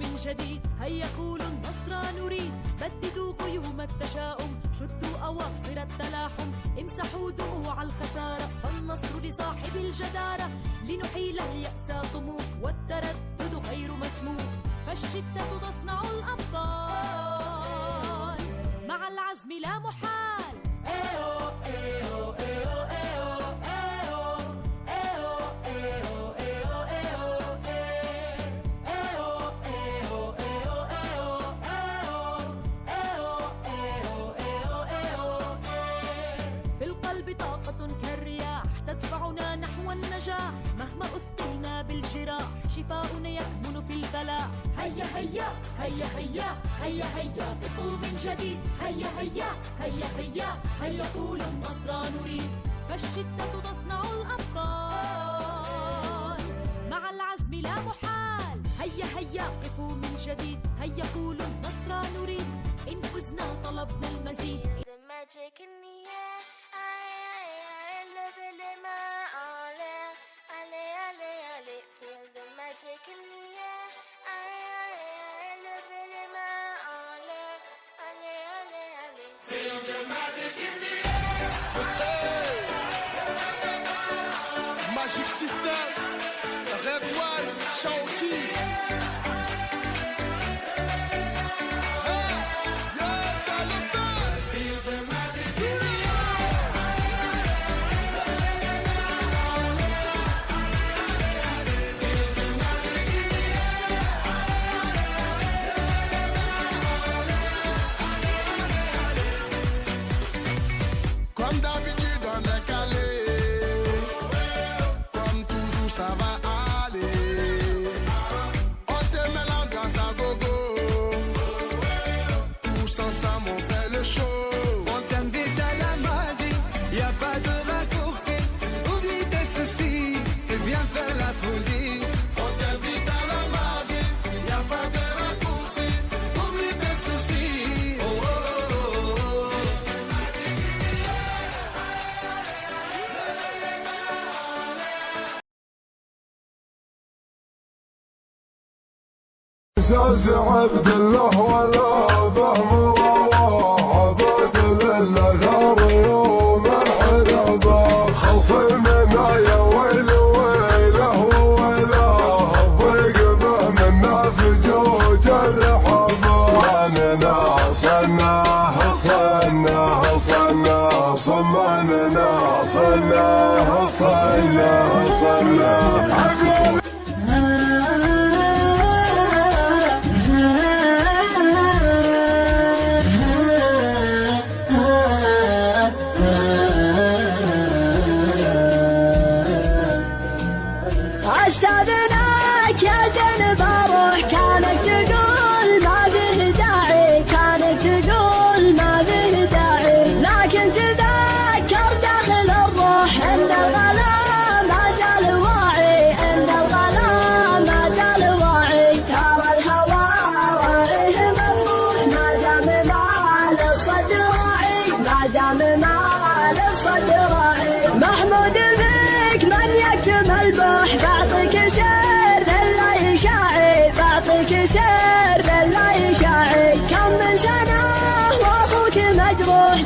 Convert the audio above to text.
من جديد، هيا قولوا النصر نريد. بددوا غيوم التشاؤم، شدوا أواصر التلاحم، امسحوا دموع الخسارة، فالنصر لصاحب الجدارة. لنحيل اليأس طموح، والتردد غير مسموح، فالشدة تصنع الأبطال، مع العزم لا محال. ايو ايو ايو ايو ايو ايو ايو ايو. في القلب طاقة كالرياح تدفعنا نحو النجاح، مهما أثقلنا بالجراح شفاؤنا يكمن في البلاء. هيا هيا هيا هيا هيا هيا قفوا من جديد، هيا هيا هيا هيا هيا قولوا النصر نريد. فالشدة تصنع الأبطال، مع العزم لا محال. هيا هيا قفوا من جديد، هيا قولوا النصر نريد. إن فزنا طلبنا المزيد. Magic System, Red One, Shawty. Comme d'habitude on est calé, comme toujours ça va aller. On te met l'ambiance à gogo, tous ensemble on fait le show. On t'invite à la magie, y a pas de raccourci. Oublie tes soucis, c'est bien faire la folie. On t'invite à la magie, y a pas de raccourci. Oublie tes soucis. Oh, oh, oh, oh. عزاز عبد الله ولا به مروح، عبد للغار يوم الحربة. خصمنا يا ويل ويله ويله، ضيق به منا في جوج الرحبة. صماننا صناه صناه صناه، صماننا صناه صناه صناه. استاذنك يا زينب اروح، كانت تقول ما به داعي، كانت تقول ما به داعي، لكن تذكر داخل الروح ان الغلا ما زال واعي، ان الغلا ما زال واعي. ترى الهوى راعيه مفتوح، ما دام مال الصدر راعي، ما دام مال الصدر راعي. محمود فيك من يكتم البح، بعطيك سر لا يشاعي، بعطيك سر لا يشاعي. كم من سنة واخوك مجروح،